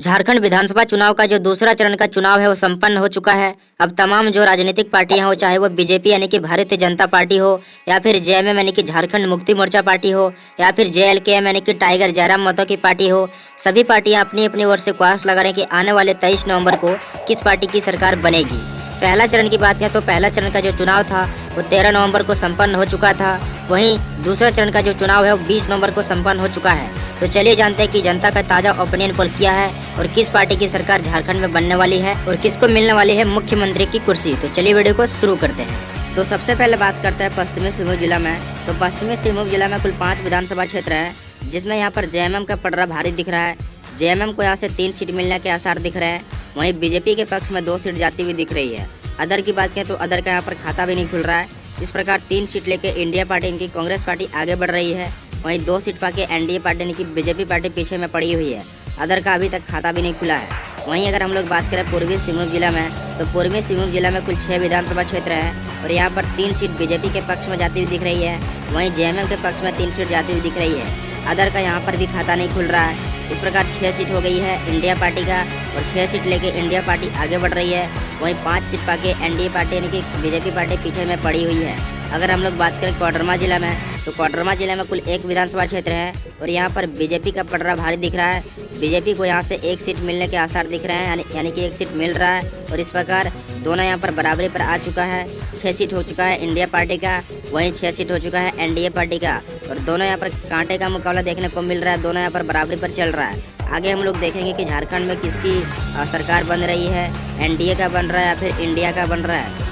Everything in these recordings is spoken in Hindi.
झारखंड विधानसभा चुनाव का जो दूसरा चरण का चुनाव है वो संपन्न हो चुका है। अब तमाम जो राजनीतिक पार्टियां हो, चाहे वो बीजेपी यानी कि भारतीय जनता पार्टी हो, या फिर जेएमएम यानी कि झारखंड मुक्ति मोर्चा पार्टी हो, या फिर जेएलकेएम यानी कि टाइगर जयराम महतो की पार्टी हो, सभी पार्टियां अपनी अपनी ओर से ख्वाहिश लगा रही हैं कि आने वाले 23 नवंबर को किस पार्टी की सरकार बनेगी। पहला चरण की बात करें तो पहला चरण का जो चुनाव था वो 13 नवंबर को संपन्न हो चुका था। वहीं दूसरा चरण का जो चुनाव है वो 20 नवंबर को संपन्न हो चुका है। तो चलिए जानते हैं कि जनता का ताज़ा ओपिनियन पोल किया है और किस पार्टी की सरकार झारखंड में बनने वाली है और किसको मिलने वाली है मुख्यमंत्री की कुर्सी। तो चलिए वीडियो को शुरू करते हैं। तो सबसे पहले बात करते हैं पश्चिमी सिंहभूम जिला में। तो पश्चिमी सिंहभूम जिला में कुल 5 विधानसभा क्षेत्र है, जिसमें यहाँ पर जेएमएम का पलड़ा भारी दिख रहा है। जेएमएम को यहाँ से 3 सीट मिलने के आसार दिख रहे हैं। वहीं बीजेपी के पक्ष में 2 सीट जाती हुई दिख रही है। अदर की बात करें तो अदर का यहाँ पर खाता भी नहीं खुल रहा है। इस प्रकार 3 सीट लेके इंडिया पार्टी इनकी कांग्रेस पार्टी आगे बढ़ रही है। वहीं 2 सीट पाके एनडीए पार्टी यानी कि बीजेपी पार्टी पीछे में पड़ी हुई है। अदर का अभी तक खाता भी नहीं खुला है। वहीं अगर हम लोग बात करें पूर्वी सिंहभूम जिला में, तो पूर्वी सिंहभूम जिला में कुल 6 विधानसभा क्षेत्र हैं और यहाँ पर 3 सीट बीजेपी के पक्ष में जाती हुई दिख रही है। वहीं जेएमएम के पक्ष में 3 सीट जाती हुई दिख रही है। अदर का यहाँ पर भी खाता नहीं खुल रहा है। इस प्रकार 6 सीट हो गई है इंडिया पार्टी का और 6 सीट लेके इंडिया पार्टी आगे बढ़ रही है। वहीं 5 सीट पाके एनडीए पार्टी यानी कि बीजेपी पार्टी पीछे में पड़ी हुई है। अगर हम लोग बात करें कोडरमा जिला में, तो कोडरमा जिले में कुल 1 विधानसभा क्षेत्र है और यहाँ पर बीजेपी का पलड़ा भारी दिख रहा है। बीजेपी को यहाँ से 1 सीट मिलने के आसार दिख रहे हैं, यानी कि 1 सीट मिल रहा है और इस प्रकार दोनों यहाँ पर बराबरी पर आ चुका है। 6 सीट हो चुका है इंडिया पार्टी का, वहीं 6 सीट हो चुका है एनडीए पार्टी का और दोनों यहाँ पर कांटे का मुकाबला देखने को मिल रहा है। दोनों यहाँ पर बराबरी पर चल रहा है। आगे हम लोग देखेंगे कि झारखंड में किसकी सरकार बन रही है, एनडीए का बन रहा है या फिर इंडिया का बन रहा है।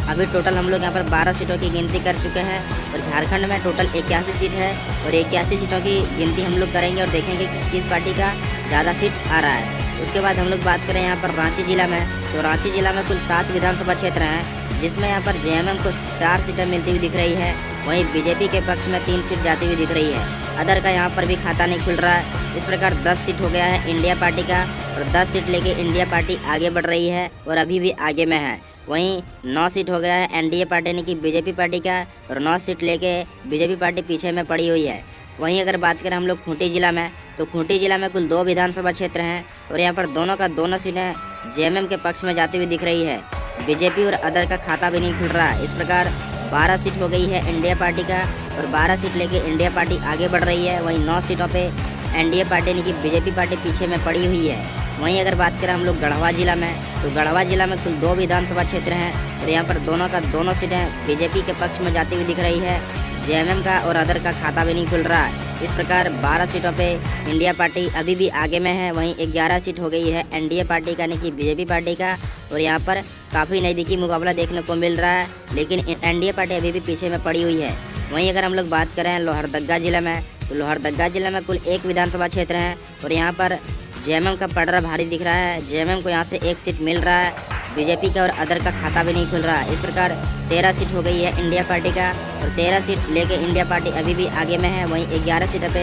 अभी टोटल हम लोग यहाँ पर 12 सीटों की गिनती कर चुके हैं और झारखंड में टोटल 81 सीट है और 81 सीटों की गिनती हम लोग करेंगे और देखेंगे कि किस पार्टी का ज़्यादा सीट आ रहा है। उसके बाद हम लोग बात करें यहाँ पर रांची जिला में, तो रांची जिला में कुल 7 विधानसभा क्षेत्र हैं, जिसमें यहाँ पर जेएमएम को 4 सीटें मिलती हुई दिख रही है। वहीं बीजेपी के पक्ष में 3 सीट जाती हुई दिख रही है। अदर का यहाँ पर भी खाता नहीं खुल रहा है। इस प्रकार 10 सीट हो गया है इंडिया पार्टी का और 10 सीट लेके इंडिया पार्टी आगे बढ़ रही है और अभी भी आगे में है। वहीं 9 सीट हो गया है एनडीए पार्टी यानी कि बीजेपी पार्टी का और 9 सीट लेके बीजेपी पार्टी पीछे में पड़ी हुई है। वहीं अगर बात करें हम लोग खूंटी जिला में, तो खूंटी जिला में कुल 2 विधानसभा क्षेत्र हैं और यहाँ पर दोनों सीटें जेएमएम के पक्ष में जाती हुई दिख रही है। बीजेपी और अदर का खाता भी नहीं खुल रहा है। इस प्रकार 12 सीट हो गई है इंडिया पार्टी का और 12 सीट लेके इंडिया पार्टी आगे बढ़ रही है। वहीं 9 सीटों पे एनडीए पार्टी यानी कि बीजेपी पार्टी पीछे में पड़ी हुई है। वहीं अगर बात करें हम लोग गढ़वा जिला में, तो गढ़वा जिला में कुल 2 विधानसभा क्षेत्र हैं और यहाँ पर दोनों सीटें बीजेपी के पक्ष में जाती हुई दिख रही है। जेएमएम का और अदर का खाता भी नहीं खुल रहा है। इस प्रकार 12 सीटों पे इंडिया पार्टी अभी भी आगे में है। वहीं 11 सीट हो गई है एनडीए पार्टी का यानी कि बीजेपी पार्टी का और यहाँ पर काफ़ी नज़दीकी मुकाबला देखने को मिल रहा है, लेकिन एनडीए पार्टी अभी भी पीछे में पड़ी हुई है। वहीं अगर हम लोग बात करें लोहरदगा जिला में, तो लोहरदगा जिला में कुल 1 विधानसभा क्षेत्र है और यहाँ पर जेएमएम का पलड़ा भारी दिख रहा है। जेएमएम को यहाँ से 1 सीट मिल रहा है। बीजेपी का और अदर का खाता भी नहीं खुल रहा है। इस प्रकार 13 सीट हो गई है इंडिया पार्टी का और 13 सीट लेके इंडिया पार्टी अभी भी आगे में है। वहीं 11 सीटों पे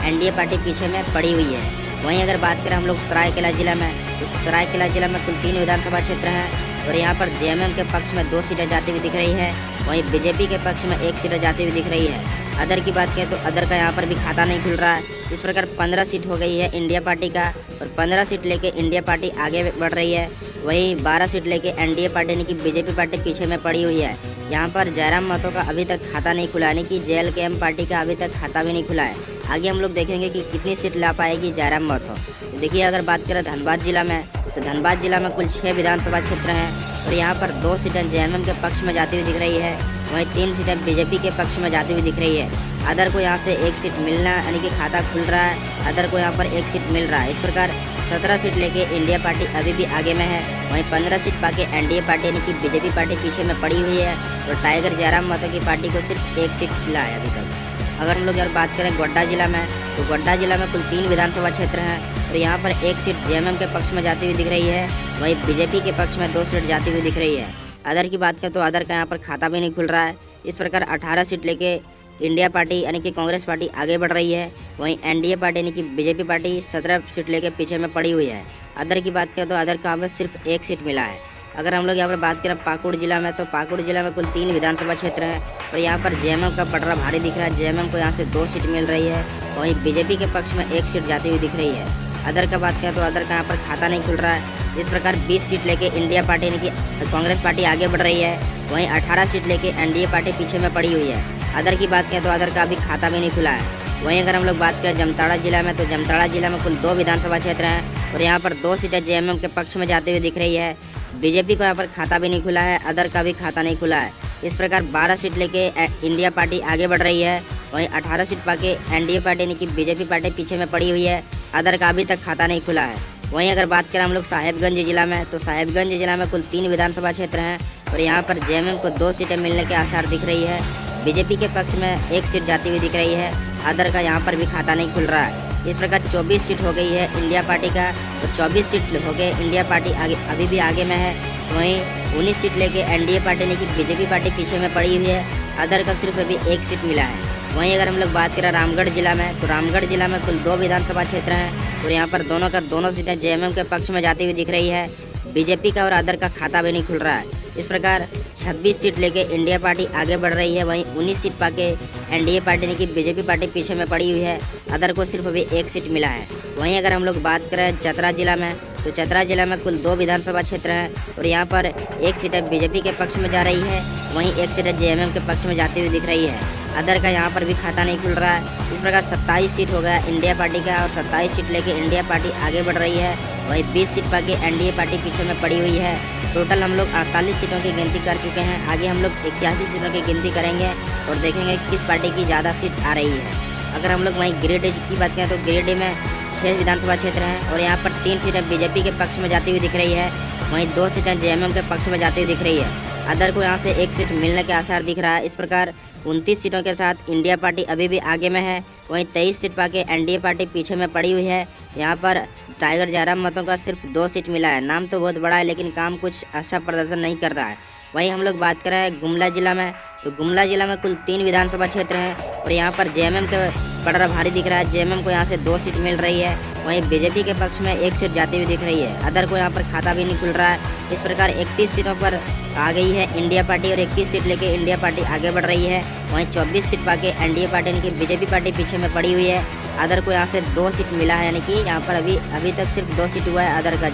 एनडीए पार्टी पीछे में पड़ी हुई है। वहीं अगर बात करें हम लोग सरायकेला जिला में, तो सरायकेला जिला में कुल 3 विधानसभा क्षेत्र हैं और यहाँ पर जेएमएम के पक्ष में 2 सीटें जाती हुई दिख रही है। वहीं बीजेपी के पक्ष में 1 सीटें जाती हुई दिख रही है। अदर की बात करें तो अदर का यहाँ पर भी खाता नहीं खुल रहा है। इस प्रकार 15 सीट हो गई है इंडिया पार्टी का और 15 सीट लेके इंडिया पार्टी आगे बढ़ रही है। वहीं 12 सीट लेके एनडीए पार्टी यानी कि बीजेपी पार्टी पीछे में पड़ी हुई है। यहाँ पर जयराम महतो का अभी तक खाता नहीं खुला, यानी कि जेएलकेएम पार्टी का अभी तक खाता भी नहीं खुला है। आगे हम लोग देखेंगे कि कितनी सीट ला पाएगी जयराम महतो। तो देखिए अगर बात करें धनबाद जिला में, तो धनबाद जिला में कुल 6 विधानसभा क्षेत्र हैं और यहाँ पर 2 सीटें जेएमएम के पक्ष में जाती हुई दिख रही है। वहीं 3 सीटें बीजेपी के पक्ष में जाती हुई दिख रही है। अदर को यहाँ से 1 सीट मिलना यानी कि खाता खुल रहा है। अदर को यहाँ पर 1 सीट मिल रहा है। इस प्रकार 17 सीट लेके इंडिया पार्टी अभी भी आगे में है। वहीं 15 सीट पाके एनडीए पार्टी यानी कि बीजेपी पार्टी पीछे में पड़ी हुई है और टाइगर जयराम महतो की पार्टी को सिर्फ 1 सीट मिला है अभी तक। अगर हम लोग यार बात करें गोड्डा जिला में, तो गोड्डा जिला में कुल 3 विधानसभा क्षेत्र हैं और यहाँ पर 1 सीट जेएमएम के पक्ष में जाती हुई दिख रही है। वहीं बीजेपी के पक्ष में 2 सीट जाती हुई दिख रही है। अदर की बात करें तो अदर का यहाँ पर खाता भी नहीं खुल रहा है। इस प्रकार 18 सीट लेके इंडिया पार्टी यानी कि कांग्रेस पार्टी आगे बढ़ रही है। वहीं एनडीए पार्टी यानी कि बीजेपी पार्टी 17 सीट लेके पीछे में पड़ी हुई है। अदर की बात करें तो अदर का हमें सिर्फ 1 सीट मिला है। अगर हम लोग यहाँ पर बात करें पाकुड़ जिला में, तो पाकुड़ जिला में कुल 3 विधानसभा क्षेत्र हैं और यहाँ पर जेएमएम का पलड़ा भारी दिख रहा है। जेएमएम को यहाँ से 2 सीट मिल रही है। वहीं बीजेपी के पक्ष में 1 सीट जाती हुई दिख रही है। अदर का बात करें तो अदर का यहाँ पर खाता नहीं खुल रहा है। इस प्रकार 20 सीट लेके इंडिया पार्टी यानी कि कांग्रेस पार्टी आगे बढ़ रही है, वहीं 18 सीट लेके एनडीए पार्टी पीछे में पड़ी हुई है। अदर की बात करें तो अदर का अभी खाता भी नहीं खुला है। वहीं अगर हम लोग बात करें जामताड़ा जिला में, तो जामताड़ा जिला में कुल 2 विधानसभा क्षेत्र हैं और यहाँ पर 2 सीटें जेएमएम के पक्ष में जाते हुए दिख रही है। बीजेपी को यहाँ पर खाता भी नहीं खुला है, अदर का भी खाता नहीं खुला है। इस प्रकार 12 सीट लेके इंडिया पार्टी आगे बढ़ रही है, वहीं 18 सीट पाके एनडीए पार्टी यानी कि बीजेपी पार्टी पीछे में पड़ी हुई है। अदर का अभी तक खाता नहीं खुला है। वहीं अगर बात करें हम लोग साहेबगंज जिला में, तो साहेबगंज जिला में कुल 3 विधानसभा क्षेत्र हैं और यहाँ पर जेएमएम को 2 सीटें मिलने के आसार दिख रही है। बीजेपी के पक्ष में 1 सीट जाती हुई दिख रही है। अदर का यहाँ पर भी खाता नहीं खुल रहा है। इस प्रकार 24 सीट हो गई है इंडिया पार्टी का और 24 सीट हो गए इंडिया पार्टी आगे अभी भी आगे में है। वहीं 19 सीट लेके एनडीए पार्टी यानी कि बीजेपी पार्टी पीछे में पड़ी हुई है। अदर का सिर्फ अभी 1 सीट मिला है। वहीं अगर हम लोग बात करें रामगढ़ जिला में, तो रामगढ़ जिला में कुल 2 विधानसभा क्षेत्र हैं और यहाँ पर दोनों सीटें जेएमएम के पक्ष में जाती हुई दिख रही है। बीजेपी का और अदर का खाता भी नहीं खुल रहा है। इस प्रकार 26 सीट लेके इंडिया पार्टी आगे बढ़ रही है, वहीं 19 सीट पाके एनडीए पार्टी यानी कि बीजेपी पार्टी पीछे में पड़ी हुई है। अदर को सिर्फ अभी 1 सीट मिला है। वहीं अगर हम लोग बात करें चतरा जिला में, तो चतरा जिला में कुल 2 विधानसभा क्षेत्र हैं और यहाँ पर 1 सीट बीजेपी के पक्ष में जा रही है, वहीं 1 सीट जेएमएम के पक्ष में जाती हुई दिख रही है। अदर का यहाँ पर भी खाता नहीं खुल रहा है। इस प्रकार 27 सीट हो गया इंडिया पार्टी का और 27 सीट लेके इंडिया पार्टी आगे बढ़ रही है, वहीं 20 सीट पाके एनडीए पार्टी पीछे में पड़ी हुई है। टोटल हम लोग 48 सीटों की गिनती कर चुके हैं। आगे हम लोग 81 सीटों की गिनती करेंगे और देखेंगे किस पार्टी की ज़्यादा सीट आ रही है। अगर हम लोग वहीं गिरिडीह की बात करें, तो गिरिडीह में 6 विधानसभा क्षेत्र हैं और यहाँ पर 3 सीटें बीजेपी के पक्ष में जाती हुई दिख रही है, वहीं 2 सीटें जेएमएम के पक्ष में जाती हुई दिख रही है। अदर को यहाँ से 1 सीट मिलने के आसार दिख रहा है। इस प्रकार 29 सीटों के साथ इंडिया पार्टी अभी भी आगे में है, वहीं 23 सीट पाके एनडीए पार्टी पीछे में पड़ी हुई है। यहाँ पर टाइगर जयराम मतों का सिर्फ 2 सीट मिला है। नाम तो बहुत बड़ा है लेकिन काम कुछ अच्छा प्रदर्शन नहीं कर रहा है। वहीं हम लोग बात करें गुमला जिला में, तो गुमला जिला में कुल 3 विधानसभा क्षेत्र हैं और यहाँ पर जेएमएम के पड़रा भारी दिख रहा है। जेएमएम को यहाँ से 2 सीट मिल रही है, वहीं बीजेपी के पक्ष में 1 सीट जाती हुई दिख रही है। अदर को यहाँ पर खाता भी नहीं खुल रहा है। इस प्रकार 31 सीटों पर आ गई है इंडिया पार्टी और 31 सीट लेके इंडिया पार्टी आगे बढ़ रही है, वहीं 24 सीट पाके एनडीए पार्टी यानी कि बीजेपी पार्टी पीछे में पड़ी हुई है। अदर को यहाँ से 2 सीट मिला है, यानी कि यहाँ पर अभी तक सिर्फ 2 सीट हुआ है अदर का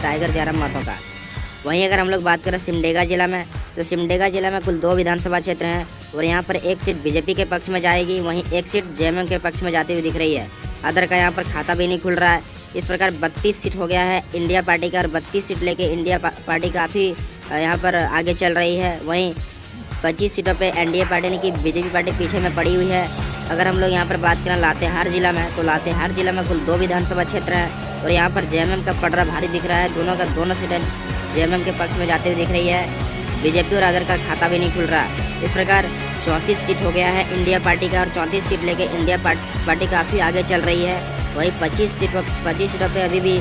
टाइगर जयराम मतों का। वहीं अगर हम लोग बात करें सिमडेगा जिला में, तो सिमडेगा जिला में कुल 2 विधानसभा क्षेत्र हैं और यहाँ पर 1 सीट बीजेपी के पक्ष में जाएगी, वहीं 1 सीट जेएमएम के पक्ष में जाती हुई दिख रही है। अदर का यहाँ पर खाता भी नहीं खुल रहा है। इस प्रकार 32 सीट हो गया है इंडिया पार्टी का और 32 सीट लेके इंडिया पार्टी काफ़ी यहाँ पर आगे चल रही है। वहीं 25 सीटों पे एनडीए पार्टी यानी कि बीजेपी पार्टी पीछे में पड़ी हुई है। अगर हम लोग यहाँ पर बात करें लातेहार जिला में, तो लातेहार जिला में कुल 2 विधानसभा क्षेत्र हैं और यहाँ पर जेएमएम का पड़रा भारी दिख रहा है। दोनों सीटें जेएमएम के पक्ष में जाते हुए दिख रही है। बीजेपी और अदर का खाता भी नहीं खुल रहा। इस प्रकार 34 सीट हो गया है इंडिया पार्टी का और 34 सीट लेके इंडिया पार्टी काफ़ी आगे चल रही है। वहीं 25 सीटों पे अभी भी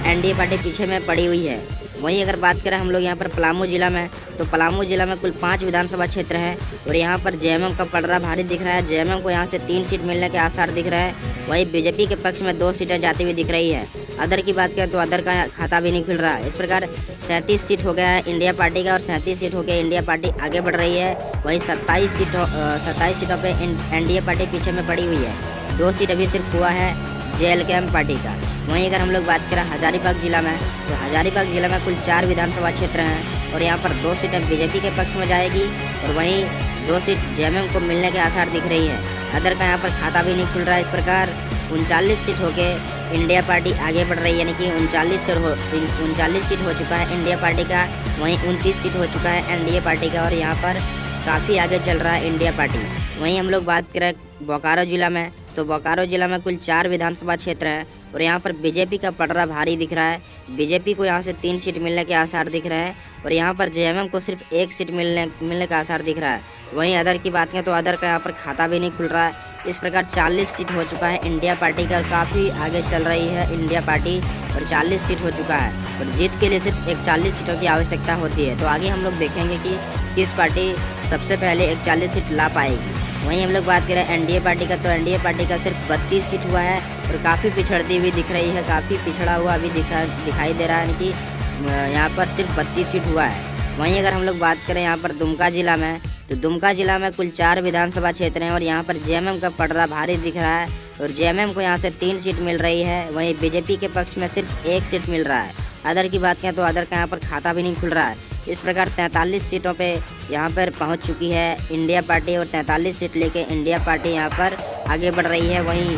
एनडीए पार्टी पीछे में पड़ी हुई है। वहीं अगर बात करें हम लोग यहाँ पर पलामू जिला में, तो पलामू जिला में कुल 5 विधानसभा क्षेत्र हैं और यहाँ पर जेएमएम का पड़रा भारी दिख रहा है। जेएमएम को यहाँ से 3 सीट मिलने के आसार दिख रहे हैं, वहीं बीजेपी के पक्ष में 2 सीटें जाती हुई दिख रही है। अदर की बात करें तो अदर का खाता भी नहीं खुल रहा है। इस प्रकार 37 सीट हो गया है इंडिया पार्टी का और 37 सीट हो गया इंडिया पार्टी आगे बढ़ रही है। वहीं 27 सीटों पे एनडीए पार्टी पीछे में पड़ी हुई है। 2 सीट अभी सिर्फ हुआ है जेएलकेएम पार्टी का। वहीं अगर हम लोग बात करें हजारीबाग जिला में, तो हजारीबाग जिला में कुल 4 विधानसभा क्षेत्र हैं और यहाँ पर 2 सीटें बीजेपी के पक्ष में जाएगी और वहीं 2 सीट जेएमएम को मिलने के आसार दिख रही है। अदर का यहाँ पर खाता भी नहीं खुल रहा है। इस प्रकार 39 सीट होके इंडिया पार्टी आगे बढ़ रही है, यानी कि 39 सीट हो चुका है इंडिया पार्टी का, वहीं 29 सीट हो चुका है एनडीए पार्टी का और यहाँ पर काफ़ी आगे चल रहा है इंडिया पार्टी। वहीं हम लोग बात करें बोकारो जिला में, तो बोकारो जिला में कुल 4 विधानसभा क्षेत्र हैं और यहाँ पर बीजेपी का पड़रा भारी दिख रहा है। बीजेपी को यहाँ से 3 सीट मिलने के आसार दिख रहे हैं और यहाँ पर जेएमएम को सिर्फ 1 सीट मिलने का आसार दिख रहा है। वहीं अदर की बात करें तो अदर का यहाँ पर खाता भी नहीं खुल रहा है। इस प्रकार 40 सीट हो चुका है इंडिया पार्टी का और काफ़ी आगे चल रही है इंडिया पार्टी और 40 सीट हो चुका है और जीत के लिए सिर्फ 41 सीटों की आवश्यकता होती है। तो आगे हम लोग देखेंगे कि किस पार्टी सबसे पहले 41 सीट ला पाएगी। वहीं हम लोग बात करें एनडीए पार्टी का, तो एनडीए पार्टी का सिर्फ 32 सीट हुआ है और काफ़ी पिछड़ती हुई दिख रही है, काफ़ी पिछड़ा हुआ अभी दिखाई दे रहा है, यानी कि यहाँ पर सिर्फ 32 सीट हुआ है। वहीं अगर हम लोग बात करें यहाँ पर दुमका जिला में, तो दुमका जिला में कुल 4 विधानसभा क्षेत्र हैं और यहाँ पर जेएमएम का पलड़ा भारी दिख रहा है और जेएमएम को यहाँ से 3 सीट मिल रही है। वहीं बीजेपी के पक्ष में सिर्फ 1 सीट मिल रहा है। अदर की बात करें तो अदर का यहाँ पर खाता भी नहीं खुल रहा है। इस प्रकार 43 सीटों पे यहाँ पर पहुँच चुकी है इंडिया पार्टी और 43 सीट लेके इंडिया पार्टी यहाँ पर आगे बढ़ रही है। वहीं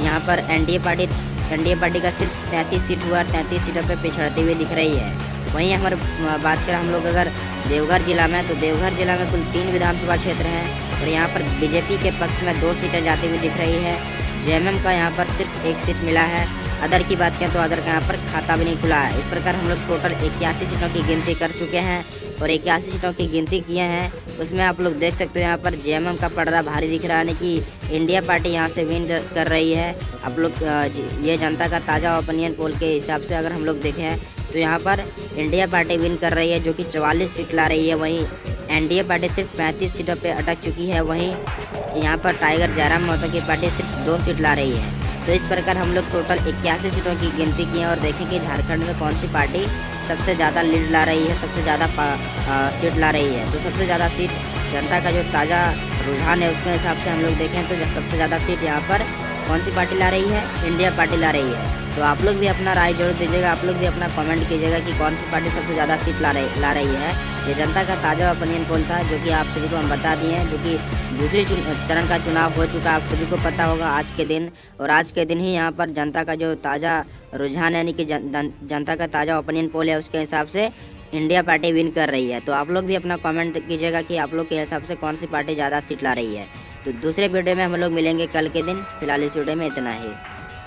यहाँ पर एनडीए पार्टी का सिर्फ 33 सीट हुआ और 33 सीटों पे पिछड़ती हुई दिख रही है। वहीं हमारे बात करें हम लोग अगर देवघर जिला में, तो देवघर जिला में कुल 3 विधानसभा क्षेत्र हैं और यहाँ पर बीजेपी के पक्ष में 2 सीटें जाती हुई दिख रही है। जेएमएम का यहाँ पर सिर्फ 1 सीट मिला है। अदर की बात करें तो अदर का यहाँ पर खाता भी नहीं खुला है। इस प्रकार हम लोग टोटल 81 सीटों की गिनती कर चुके हैं और 81 सीटों की गिनती किए हैं। उसमें आप लोग देख सकते हो यहाँ पर जेएमएम का पलड़ा भारी दिख रहा है, यानी कि इंडिया पार्टी यहाँ से विन कर रही है। आप लोग ये जनता का ताज़ा ओपिनियन पोल के हिसाब से अगर हम लोग देखें तो यहाँ पर इंडिया पार्टी विन कर रही है जो कि 44 सीट ला रही है। वहीं एनडीए पार्टी सिर्फ 35 सीटों पे अटक चुकी है। वहीं यहाँ पर टाइगर जयराम महतो की पार्टी सिर्फ 2 सीट ला रही है। तो इस प्रकार हम लोग टोटल 81 सीटों की गिनती की है और देखें कि झारखंड में कौन सी पार्टी सबसे ज़्यादा लीड ला रही है, सबसे ज़्यादा सीट ला रही है। तो सबसे ज़्यादा सीट जनता का जो ताज़ा रुझान है उसके हिसाब से हम लोग देखें तो सबसे ज़्यादा सीट यहाँ पर कौन सी पार्टी ला रही है, इंडिया पार्टी ला रही है। तो आप लोग भी अपना राय जरूर दीजिएगा, आप लोग भी अपना कमेंट कीजिएगा कि कौन सी पार्टी सबसे ज़्यादा सीट ला रही है। ये जनता का ताज़ा ओपिनियन पोल था जो कि आप सभी को हम बता दिए हैं, जो कि दूसरे चरण का चुनाव हो चुका, आप सभी को पता होगा आज के दिन। और आज के दिन ही यहाँ पर जनता का जो ताज़ा रुझान यानी कि जनता का ताज़ा ओपिनियन पोल है उसके हिसाब से इंडिया पार्टी विन कर रही है। तो आप लोग भी अपना कमेंट कीजिएगा कि आप लोग के हिसाब से कौन सी पार्टी ज़्यादा सीट ला रही है। तो दूसरे वीडियो में हम लोग मिलेंगे कल के दिन। फिलहाल इस वीडियो में इतना ही।